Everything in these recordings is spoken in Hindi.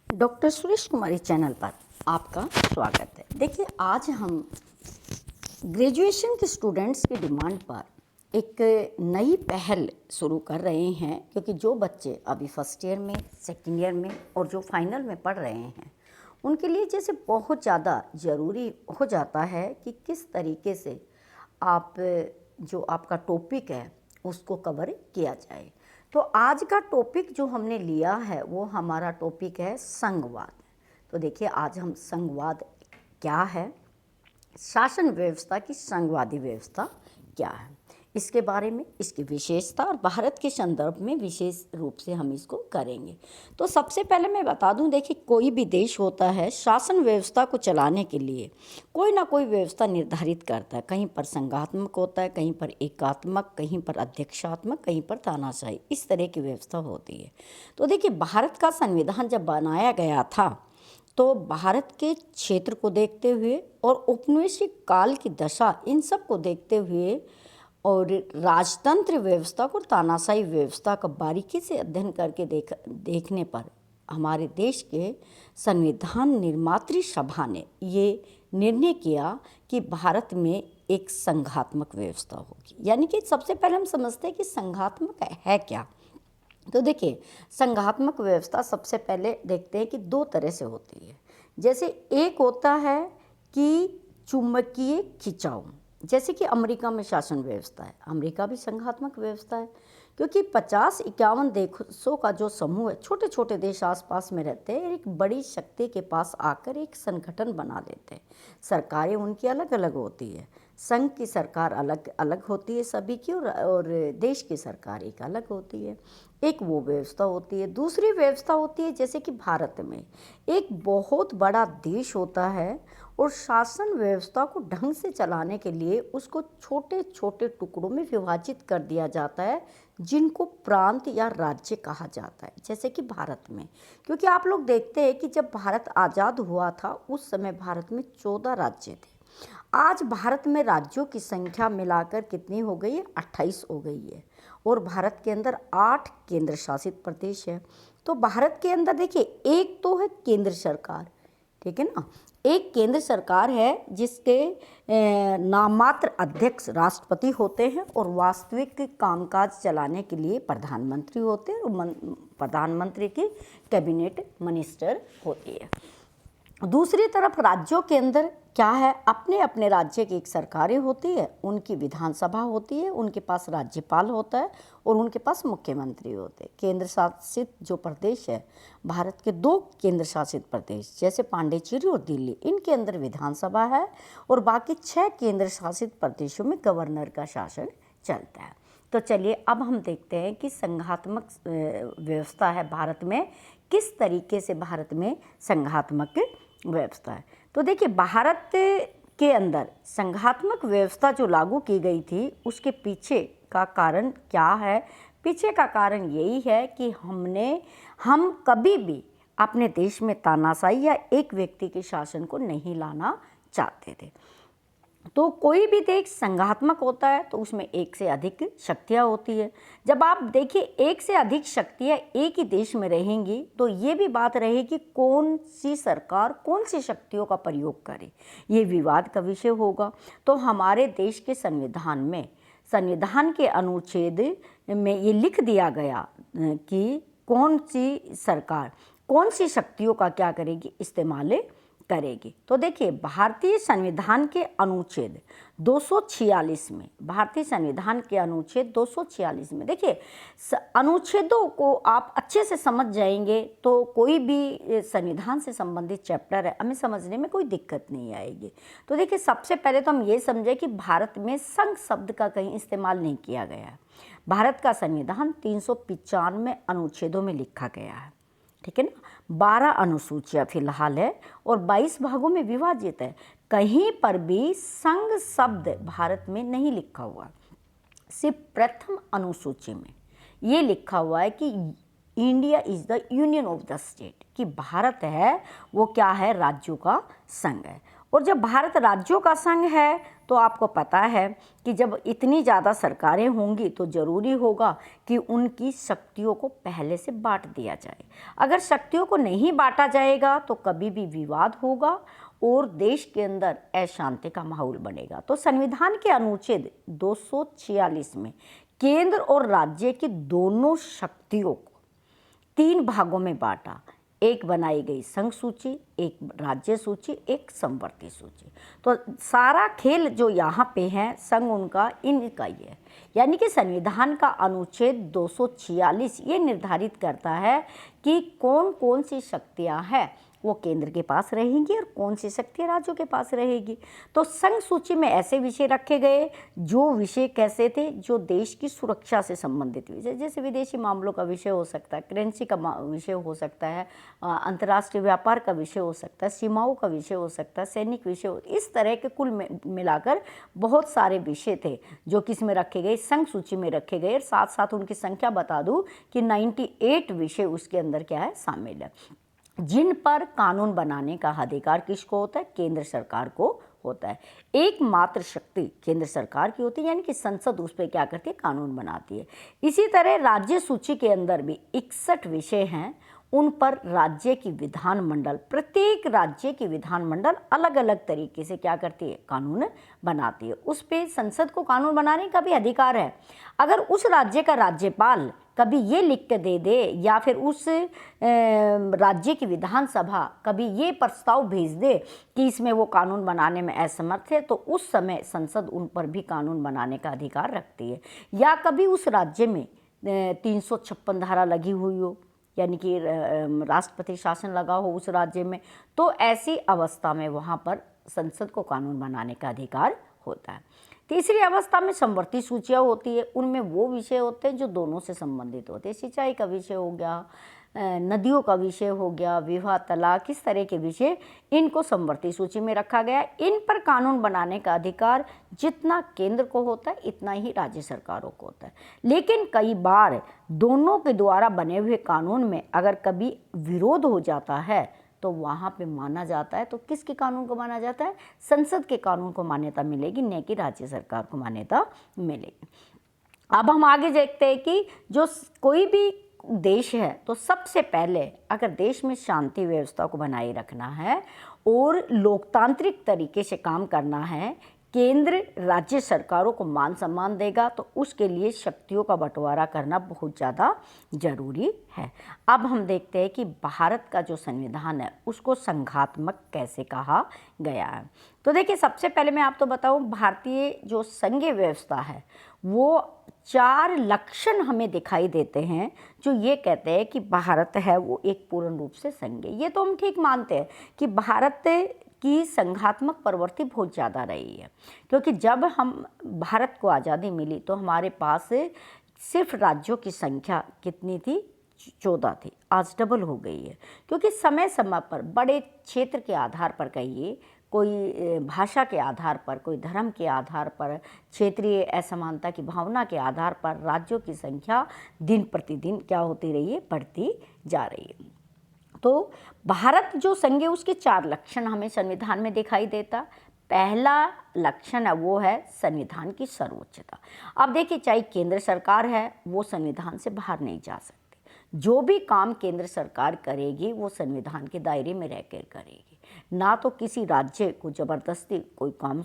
डॉक्टर सुरेश कुमारी चैनल पर आपका स्वागत है। देखिए, आज हम ग्रेजुएशन के स्टूडेंट्स की डिमांड पर एक नई पहल शुरू कर रहे हैं, क्योंकि जो बच्चे अभी फर्स्ट ईयर में, सेकेंड ईयर में और जो फाइनल में पढ़ रहे हैं, उनके लिए जैसे बहुत ज़्यादा ज़रूरी हो जाता है कि किस तरीके से आप जो आपका टॉपिक है उसको कवर किया जाए। तो आज का टॉपिक जो हमने लिया है वो हमारा टॉपिक है संघवाद। तो देखिए, आज हम संघवाद क्या है, शासन व्यवस्था की संघवादी व्यवस्था क्या है, इसके बारे में, इसकी विशेषता और भारत के संदर्भ में विशेष रूप से हम इसको करेंगे। तो सबसे पहले मैं बता दूं, देखिए, कोई भी देश होता है शासन व्यवस्था को चलाने के लिए कोई ना कोई व्यवस्था निर्धारित करता है। कहीं पर संघात्मक होता है, कहीं पर एकात्मक, कहीं पर अध्यक्षात्मक, कहीं पर तानाशाही, इस तरह की व्यवस्था होती है। तो देखिए, भारत का संविधान जब बनाया गया था तो भारत के क्षेत्र को देखते हुए और औपनिवेशिक काल की दशा, इन सब को देखते हुए और राजतंत्र व्यवस्था को, तानाशाही व्यवस्था का बारीकी से अध्ययन करके देखने पर हमारे देश के संविधान निर्मात्री सभा ने ये निर्णय किया कि भारत में एक संघात्मक व्यवस्था होगी। यानी कि सबसे पहले हम समझते हैं कि संघात्मक है क्या। तो देखिए, संघात्मक व्यवस्था सबसे पहले देखते हैं कि दो तरह से होती है। जैसे एक होता है कि चुंबकीय खिंचाव, जैसे कि अमेरिका में शासन व्यवस्था है। अमेरिका भी संघात्मक व्यवस्था है, क्योंकि 50-51 देशों का जो समूह है, छोटे छोटे देश आसपास में रहते हैं, एक बड़ी शक्ति के पास आकर एक संगठन बना लेते हैं। सरकारें उनकी अलग अलग होती है, संघ की सरकार अलग अलग होती है सभी की, और देश की सरकार एक अलग होती है। एक वो व्यवस्था होती है। दूसरी व्यवस्था होती है जैसे कि भारत में एक बहुत बड़ा देश होता है और शासन व्यवस्था को ढंग से चलाने के लिए उसको छोटे छोटे टुकड़ों में विभाजित कर दिया जाता है, जिनको प्रांत या राज्य कहा जाता है। जैसे कि भारत में, क्योंकि आप लोग देखते हैं कि जब भारत आज़ाद हुआ था उस समय भारत में 14 राज्य थे। आज भारत में राज्यों की संख्या मिलाकर कितनी हो गई है? 28 हो गई है। और भारत के अंदर 8 केंद्र शासित प्रदेश है। तो भारत के अंदर देखिए, एक तो है केंद्र सरकार, ठीक है ना। एक केंद्र सरकार है जिसके नाममात्र अध्यक्ष राष्ट्रपति होते हैं और वास्तविक कामकाज चलाने के लिए प्रधानमंत्री होते हैं, और प्रधानमंत्री की कैबिनेट मिनिस्टर होती है। दूसरी तरफ राज्यों के अंदर क्या है, अपने अपने राज्य की एक सरकारें होती है, उनकी विधानसभा होती है, उनके पास राज्यपाल होता है और उनके पास मुख्यमंत्री होते हैं। केंद्र शासित जो प्रदेश है, भारत के 2 केंद्र शासित प्रदेश जैसे पांडिचेरी और दिल्ली, इनके अंदर विधानसभा है और बाकी 6 केंद्र शासित प्रदेशों में गवर्नर का शासन चलता है। तो चलिए, अब हम देखते हैं कि संघात्मक व्यवस्था है भारत में, किस तरीके से भारत में संघात्मक व्यवस्था है। तो देखिए, भारत के अंदर संघात्मक व्यवस्था जो लागू की गई थी उसके पीछे का कारण क्या है? पीछे का कारण यही है कि हम कभी भी अपने देश में तानाशाही या एक व्यक्ति के शासन को नहीं लाना चाहते थे। तो कोई भी देश संघात्मक होता है तो उसमें एक से अधिक शक्तियाँ होती है। जब आप देखिए, एक से अधिक शक्तियाँ एक ही देश में रहेंगी तो ये भी बात रहेगी कौन सी सरकार कौन सी शक्तियों का प्रयोग करे, ये विवाद का विषय होगा। तो हमारे देश के संविधान के अनुच्छेद में ये लिख दिया गया कि कौन सी सरकार कौन सी शक्तियों का क्या करेगी, इस्तेमाल करेगी। तो देखिए, भारतीय संविधान के अनुच्छेद 246 में, भारतीय संविधान के अनुच्छेद 246 में देखिए, अनुच्छेदों को आप अच्छे से समझ जाएंगे तो कोई भी संविधान से संबंधित चैप्टर है, हमें समझने में कोई दिक्कत नहीं आएगी। तो देखिए, सबसे पहले तो हम ये समझें कि भारत में संघ शब्द का कहीं इस्तेमाल नहीं किया गया है। भारत का संविधान 395 अनुच्छेदों में लिखा गया है, ठीक है ना। 12 अनुसूचियाँ फिलहाल है और 22 भागों में विभाजित है। कहीं पर भी संघ शब्द भारत में नहीं लिखा हुआ। सिर्फ प्रथम अनुसूची में ये लिखा हुआ है कि India is the union of the state, कि भारत है वो क्या है, राज्यों का संघ है। और जब भारत राज्यों का संघ है तो आपको पता है कि जब इतनी ज़्यादा सरकारें होंगी तो ज़रूरी होगा कि उनकी शक्तियों को पहले से बांट दिया जाए। अगर शक्तियों को नहीं बांटा जाएगा तो कभी भी विवाद होगा और देश के अंदर अशांति का माहौल बनेगा। तो संविधान के अनुच्छेद 246 में केंद्र और राज्य की दोनों शक्तियों को 3 भागों में बांटा। एक बनाई गई संघ सूची, एक राज्य सूची, एक समवर्ती सूची। तो सारा खेल जो यहाँ पे है संघ उनका इनका ही है, यानी कि संविधान का अनुच्छेद 246 ये निर्धारित करता है कि कौन कौन सी शक्तियाँ हैं वो केंद्र के पास रहेंगी और कौन सी शक्तियाँ राज्यों के पास रहेगी। तो संघ सूची में ऐसे विषय रखे गए जो विषय कैसे थे, जो देश की सुरक्षा से संबंधित विषय, जैसे विदेशी मामलों का विषय हो सकता है, करेंसी का विषय हो सकता है, अंतर्राष्ट्रीय व्यापार का विषय हो सकता है, सीमाओं का विषय हो सकता है, सैनिक विषय, इस तरह के कुल मिलाकर बहुत सारे विषय थे जो किस में रखे गए, संघ सूची में रखे गए। और साथ साथ उनकी संख्या बता दूं कि 98 विषय उसके अंदर क्या है शामिल है, जिन पर कानून बनाने का अधिकार किसको होता है, केंद्र सरकार को होता है। एकमात्र शक्ति केंद्र सरकार की होती है, यानी कि संसद उस पर क्या करती है, कानून बनाती है। इसी तरह राज्य सूची के अंदर भी 61 विषय हैं, उन पर राज्य की विधानमंडल, प्रत्येक राज्य की विधानमंडल अलग अलग तरीके से क्या करती है, कानून बनाती है। उस पर संसद को कानून बनाने का भी अधिकार है। अगर उस राज्य का राज्यपाल कभी ये लिख के दे दे या फिर उस राज्य की विधानसभा कभी ये प्रस्ताव भेज दे कि इसमें वो कानून बनाने में असमर्थ है, तो उस समय संसद उन पर भी कानून बनाने का अधिकार रखती है। या कभी उस राज्य में 356 धारा लगी हुई हो, यानी कि राष्ट्रपति शासन लगा हो उस राज्य में, तो ऐसी अवस्था में वहाँ पर संसद को कानून बनाने का अधिकार होता है। तीसरी अवस्था में समवर्ती सूचियाँ होती है, उनमें वो विषय होते हैं जो दोनों से संबंधित होते हैं। सिंचाई का विषय हो गया, नदियों का विषय हो गया, विवाह तलाक, किस तरह के विषय, इनको समवर्ती सूची में रखा गया है। इन पर कानून बनाने का अधिकार जितना केंद्र को होता है इतना ही राज्य सरकारों को होता है। लेकिन कई बार दोनों के द्वारा बने हुए कानून में अगर कभी विरोध हो जाता है तो वहाँ पे माना जाता है, तो किसके कानून को माना जाता है, संसद के कानून को मान्यता मिलेगी, न कि राज्य सरकार को मान्यता मिलेगी। अब हम आगे देखते हैं कि जो कोई भी देश है तो सबसे पहले अगर देश में शांति व्यवस्था को बनाए रखना है और लोकतांत्रिक तरीके से काम करना है, केंद्र राज्य सरकारों को मान सम्मान देगा, तो उसके लिए शक्तियों का बंटवारा करना बहुत ज़्यादा जरूरी है। अब हम देखते हैं कि भारत का जो संविधान है उसको संघात्मक कैसे कहा गया है। तो देखिए, सबसे पहले मैं आपको बताऊं, भारतीय जो संघीय व्यवस्था है वो 4 लक्षण हमें दिखाई देते हैं जो ये कहते हैं कि भारत है वो एक पूर्ण रूप से संघीय। ये तो हम ठीक मानते हैं कि भारत की संघात्मक प्रवृत्ति बहुत ज़्यादा रही है, क्योंकि जब हम भारत को आज़ादी मिली तो हमारे पास सिर्फ राज्यों की संख्या कितनी थी, 14 थी। आज डबल हो गई है, क्योंकि समय समय पर बड़े क्षेत्र के आधार पर कहिए, कोई भाषा के आधार पर, कोई धर्म के आधार पर, क्षेत्रीय असमानता की भावना के आधार पर राज्यों की संख्या दिन प्रतिदिन क्या होती रही है, बढ़ती जा रही है। तो भारत जो संघ है उसके 4 लक्षण हमें संविधान में दिखाई देता। पहला लक्षण है वो है संविधान की सर्वोच्चता। अब देखिए, चाहे केंद्र सरकार है वो संविधान से बाहर नहीं जा सकती। जो भी काम केंद्र सरकार करेगी वो संविधान के दायरे में रहकर करेगी। ना तो किसी राज्य को ज़बरदस्ती कोई काम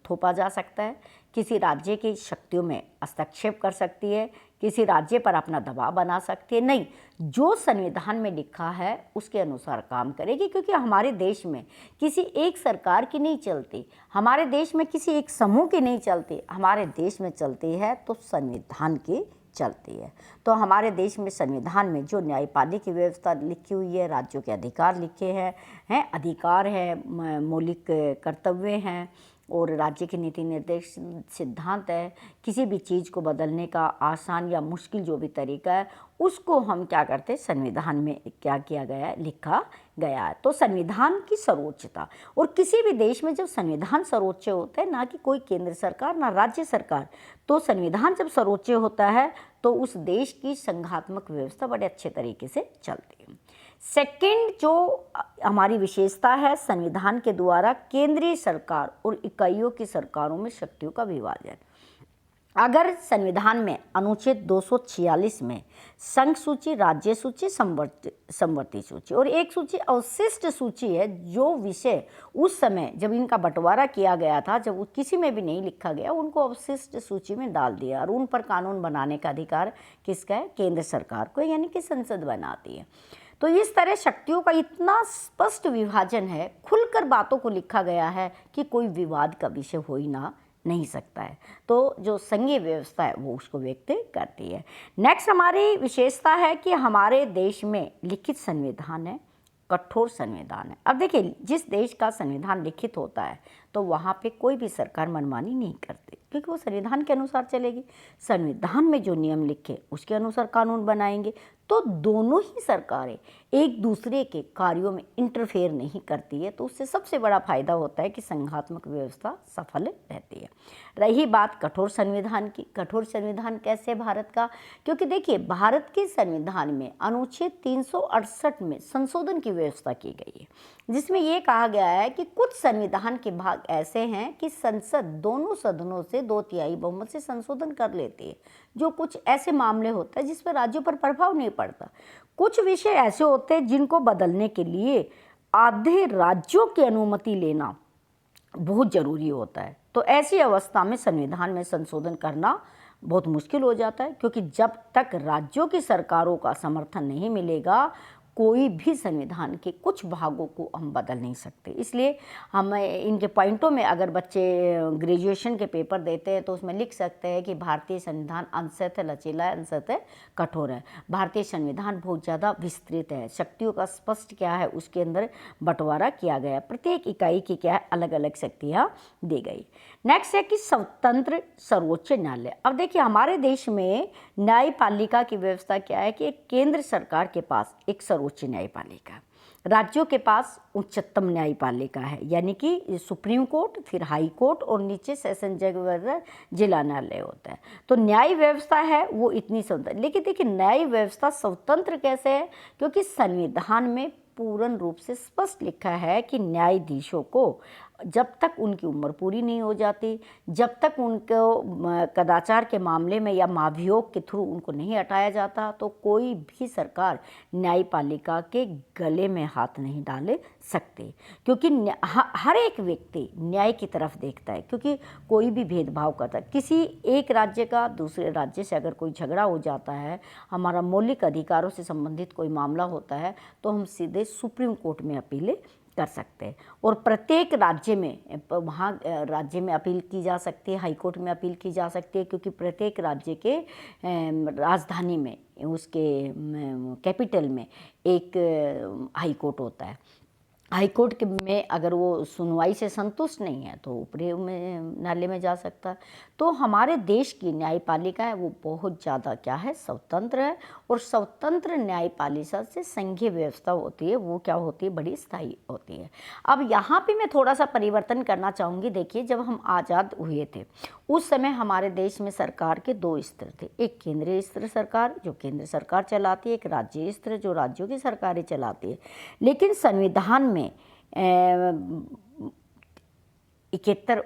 थोपा जा सकता है, किसी राज्य की शक्तियों में हस्तक्षेप कर सकती है, किसी राज्य पर अपना दबाव बना सकती है। नहीं, जो संविधान में लिखा है उसके अनुसार काम करेगी, क्योंकि हमारे देश में किसी एक सरकार की नहीं चलती, हमारे देश में किसी एक समूह की नहीं चलती, हमारे देश में चलती है तो संविधान की चलती है। तो हमारे देश में संविधान में जो न्यायपालिका की व्यवस्था लिखी हुई है, राज्यों के अधिकार लिखे हैं, अधिकार है, मौलिक कर्तव्य हैं और राज्य के नीति निर्देश सिद्धांत है। किसी भी चीज़ को बदलने का आसान या मुश्किल जो भी तरीका है उसको हम क्या करते हैं, संविधान में क्या किया गया है, लिखा गया है। तो संविधान की सर्वोच्चता, और किसी भी देश में जब संविधान सर्वोच्च होता है, ना कि कोई केंद्र सरकार ना राज्य सरकार, तो संविधान जब सर्वोच्च होता है तो उस देश की संघात्मक व्यवस्था बड़े अच्छे तरीके से चलती है। सेकंड जो हमारी विशेषता है, संविधान के द्वारा केंद्रीय सरकार और इकाइयों की सरकारों में शक्तियों का विभाजन। अगर संविधान में अनुच्छेद 246 में संघ सूची, राज्य सूची, समवर्ती सूची और एक सूची अवशिष्ट सूची है, जो विषय उस समय जब इनका बंटवारा किया गया था, जब वो किसी में भी नहीं लिखा गया, उनको अवशिष्ट सूची में डाल दिया और उन पर कानून बनाने का अधिकार किसका है? केंद्र सरकार को, यानी कि संसद बनाती है। तो इस तरह शक्तियों का इतना स्पष्ट विभाजन है, खुलकर बातों को लिखा गया है कि कोई विवाद का विषय हो ही ना नहीं सकता है। तो जो संघीय व्यवस्था है वो उसको व्यक्त करती है। नेक्स्ट हमारी विशेषता है कि हमारे देश में लिखित संविधान है, कठोर संविधान है। अब देखिए, जिस देश का संविधान लिखित होता है तो वहाँ पे कोई भी सरकार मनमानी नहीं करती, क्योंकि वो संविधान के अनुसार चलेगी। संविधान में जो नियम लिखे उसके अनुसार कानून बनाएंगे। तो दोनों ही सरकारें एक दूसरे के कार्यों में इंटरफेयर नहीं करती है, तो उससे सबसे बड़ा फायदा होता है कि संघात्मक व्यवस्था सफल रहती है। रही बात कठोर संविधान की, कठोर संविधान कैसे भारत का? क्योंकि देखिए, भारत के संविधान में अनुच्छेद 368 में संशोधन की व्यवस्था की गई है, जिसमें ये कहा गया है कि कुछ संविधान के भाग ऐसे हैं कि संसद दोनों सदनों से 2/3 बहुमत से संशोधन कर लेती है। जो कुछ ऐसे मामले होते हैं जिस पर राज्यों पर प्रभाव नहीं पड़ता। कुछ विषय ऐसे होते हैं जिनको बदलने के लिए आधे राज्यों की अनुमति लेना बहुत जरूरी होता है। तो ऐसी अवस्था में संविधान में संशोधन करना बहुत मुश्किल हो जाता है, क्योंकि जब तक राज्यों की सरकारों का समर्थन नहीं मिलेगा, कोई भी संविधान के कुछ भागों को हम बदल नहीं सकते। इसलिए हम इनके पॉइंटों में अगर बच्चे ग्रेजुएशन के पेपर देते हैं तो उसमें लिख सकते हैं कि भारतीय संविधान अंशतः लचीला है, अंशतः कठोर है। भारतीय संविधान बहुत ज़्यादा विस्तृत है, शक्तियों का स्पष्ट क्या है उसके अंदर बंटवारा किया गया, प्रत्येक इकाई की क्या है अलग अलग शक्तियाँ दी गई। नेक्स्ट है कि स्वतंत्र सर्वोच्च न्यायालय। अब देखिए, हमारे देश में न्यायपालिका की व्यवस्था क्या है कि केंद्र सरकार के पास एक सर्वोच्च न्यायपालिका, राज्यों के पास उच्चतम न्यायपालिका है, यानी कि सुप्रीम कोर्ट, फिर हाई कोर्ट और नीचे सेशन जज, जिला न्यायालय होता है। तो न्याय व्यवस्था है वो इतनी स्वतंत्र। लेकिन देखिए, न्याय व्यवस्था स्वतंत्र कैसे है? क्योंकि संविधान में पूर्ण रूप से स्पष्ट लिखा है कि न्यायाधीशों को जब तक उनकी उम्र पूरी नहीं हो जाती, जब तक उनको कदाचार के मामले में या महाभियोग के थ्रू उनको नहीं हटाया जाता, तो कोई भी सरकार न्यायपालिका के गले में हाथ नहीं डाल सकते। क्योंकि हर एक व्यक्ति न्याय की तरफ देखता है, क्योंकि कोई भी भेदभाव करता है। किसी एक राज्य का दूसरे राज्य से अगर कोई झगड़ा हो जाता है, हमारा मौलिक अधिकारों से संबंधित कोई मामला होता है, तो हम सीधे सुप्रीम कोर्ट में अपील कर सकते हैं। और प्रत्येक राज्य में वहाँ राज्य में अपील की जा सकती है, हाई कोर्ट में अपील की जा सकती है, क्योंकि प्रत्येक राज्य के राजधानी में, उसके कैपिटल में एक हाई कोर्ट होता है। हाई कोर्ट में अगर वो सुनवाई से संतुष्ट नहीं है तो ऊपरी न्यायालय में जा सकता है। तो हमारे देश की न्यायपालिका है वो बहुत ज़्यादा क्या है, स्वतंत्र है। और स्वतंत्र न्यायपालिका से संघीय व्यवस्था होती है वो क्या होती है, बड़ी स्थायी होती है। अब यहाँ पे मैं थोड़ा सा परिवर्तन करना चाहूँगी। देखिए, जब हम आज़ाद हुए थे उस समय हमारे देश में सरकार के 2 स्तर थे, एक केंद्रीय स्तर सरकार जो केंद्र सरकार चलाती है, एक राज्य स्तर जो राज्यों की सरकारें चलाती है। लेकिन संविधान में 73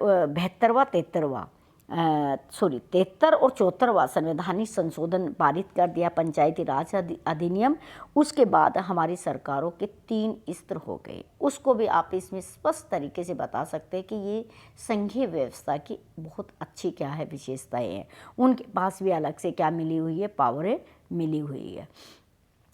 और 74वां संवैधानिक संशोधन पारित कर दिया, पंचायती राज अधिनियम। उसके बाद हमारी सरकारों के 3 स्तर हो गए। उसको भी आप इसमें स्पष्ट तरीके से बता सकते हैं कि ये संघीय व्यवस्था की बहुत अच्छी क्या है, विशेषताएं हैं। उनके पास भी अलग से क्या मिली हुई है, पावरें मिली हुई है।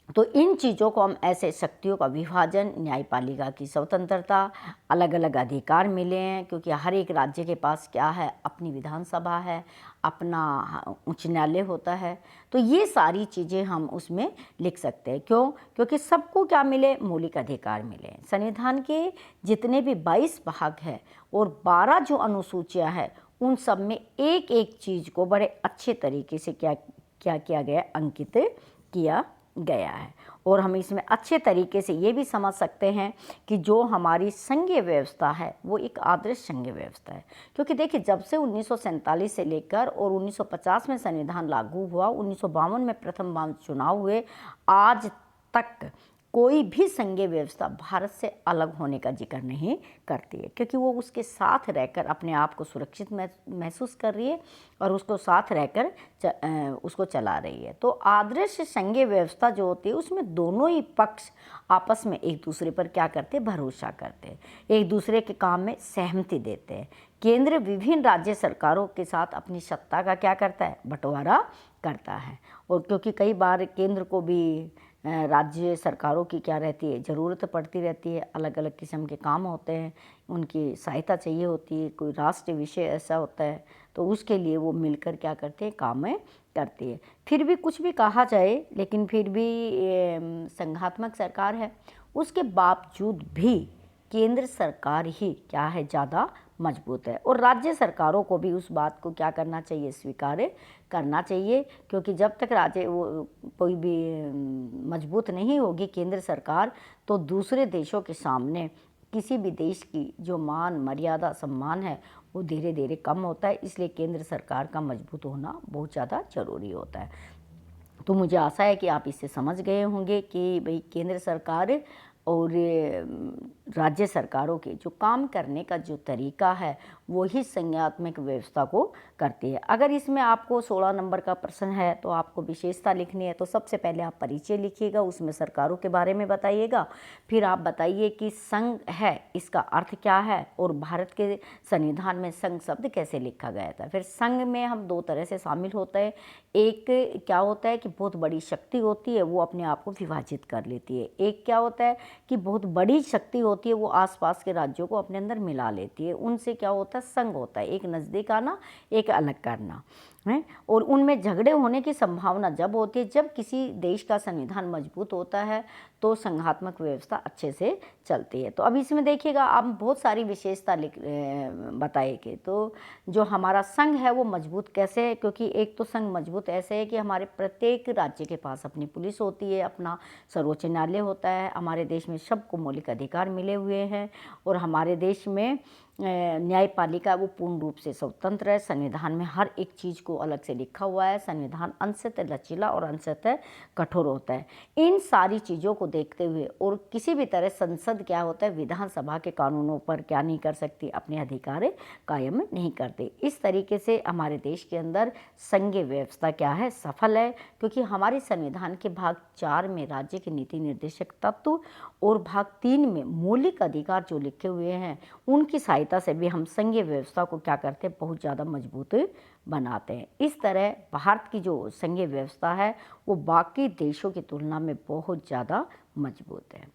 तो इन चीज़ों को हम ऐसे शक्तियों का विभाजन, न्यायपालिका की स्वतंत्रता, अलग अलग अधिकार मिले हैं, क्योंकि हर एक राज्य के पास क्या है, अपनी विधानसभा है, अपना उच्च न्यायालय होता है। तो ये सारी चीज़ें हम उसमें लिख सकते हैं। क्यों? क्योंकि सबको क्या मिले, मौलिक अधिकार मिले। संविधान के जितने भी 22 भाग हैं और 12 जो अनुसूचियाँ हैं, उन सब में एक एक चीज़ को बड़े अच्छे तरीके से क्या किया गया, अंकित किया गया है। और हम इसमें अच्छे तरीके से ये भी समझ सकते हैं कि जो हमारी संघीय व्यवस्था है वो एक आदर्श संघीय व्यवस्था है। क्योंकि देखिए, जब से 1947 से लेकर और 1950 में संविधान लागू हुआ, 1952 में प्रथम बार चुनाव हुए, आज तक कोई भी संघीय व्यवस्था भारत से अलग होने का जिक्र नहीं करती है, क्योंकि वो उसके साथ रहकर अपने आप को सुरक्षित महसूस कर रही है और उसको साथ रहकर उसको चला रही है। तो आदर्श संघीय व्यवस्था जो होती है उसमें दोनों ही पक्ष आपस में एक दूसरे पर क्या करते हैं, भरोसा करते हैं, एक दूसरे के काम में सहमति देते हैं। केंद्र विभिन्न राज्य सरकारों के साथ अपनी सत्ता का क्या करता है, बंटवारा करता है। और क्योंकि कई बार केंद्र को भी राज्य सरकारों की क्या रहती है, ज़रूरत पड़ती रहती है, अलग अलग किस्म के काम होते हैं, उनकी सहायता चाहिए होती है, कोई राष्ट्रीय विषय ऐसा होता है तो उसके लिए वो मिलकर क्या करते हैं, काम करती है। फिर भी कुछ भी कहा जाए, लेकिन फिर भी संघात्मक सरकार है, उसके बावजूद भी केंद्र सरकार ही क्या है, ज़्यादा मजबूत है। और राज्य सरकारों को भी उस बात को क्या करना चाहिए, स्वीकार करना चाहिए, क्योंकि जब तक राज्य वो कोई भी मजबूत नहीं होगी केंद्र सरकार, तो दूसरे देशों के सामने किसी भी देश की जो मान मर्यादा सम्मान है वो धीरे धीरे कम होता है। इसलिए केंद्र सरकार का मजबूत होना बहुत ज़्यादा ज़रूरी होता है। तो मुझे आशा है कि आप इससे समझ गए होंगे कि भाई केंद्र सरकार और राज्य सरकारों के जो काम करने का जो तरीका है वही संज्ञात्मक व्यवस्था को करती है। अगर इसमें आपको 16 नंबर का प्रश्न है तो आपको विशेषता लिखनी है, तो सबसे पहले आप परिचय लिखिएगा, उसमें सरकारों के बारे में बताइएगा। फिर आप बताइए कि संघ है इसका अर्थ क्या है और भारत के संविधान में संघ शब्द कैसे लिखा गया था। फिर संघ में हम दो तरह से शामिल होते हैं, एक क्या होता है कि बहुत बड़ी शक्ति होती है वो अपने आप को विभाजित कर लेती है, एक क्या होता है कि बहुत बड़ी शक्ति होती है वो आसपास के राज्यों को अपने अंदर मिला लेती है। उनसे क्या होता है, संघ होता है, एक नज़दीक आना एक अलग करना है। और उनमें झगड़े होने की संभावना जब होती है जब किसी देश का संविधान मजबूत होता है तो संघात्मक व्यवस्था अच्छे से चलती है। तो अब इसमें देखिएगा आप बहुत सारी विशेषता बताएंगे। तो जो हमारा संघ है वो मजबूत कैसे है, क्योंकि एक तो संघ मजबूत ऐसे है कि हमारे प्रत्येक राज्य के पास अपनी पुलिस होती है, अपना सर्वोच्च न्यायालय होता है, हमारे देश में सबको मौलिक अधिकार मिले हुए हैं और हमारे देश में न्यायपालिका वो पूर्ण रूप से स्वतंत्र है। संविधान में हर एक चीज़ को अलग से लिखा हुआ है। संविधान अंशतः लचीला और अंशतः कठोर होता है। इन सारी चीज़ों को देखते हुए और किसी भी तरह संसद क्या होता है, विधानसभा के कानूनों पर क्या नहीं कर सकती, अपने अधिकार कायम नहीं करते। इस तरीके से हमारे देश के अंदर संघीय व्यवस्था क्या है, सफल है, क्योंकि हमारे संविधान के भाग 4 में राज्य के नीति निर्देशक तत्व और भाग 3 में मौलिक अधिकार जो लिखे हुए हैं उनकी सहायता से भी हम संघीय व्यवस्था को क्या करते हैं, बहुत ज़्यादा मजबूत बनाते हैं। इस तरह भारत की जो संघीय व्यवस्था है वो बाकी देशों की तुलना में बहुत ज़्यादा मजबूत है।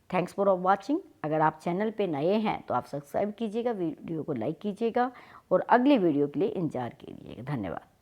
Thanks for watching. अगर आप चैनल पे नए हैं तो आप सब्सक्राइब कीजिएगा, वीडियो को लाइक कीजिएगा और अगली वीडियो के लिए इंतजार कीजिएगा। धन्यवाद।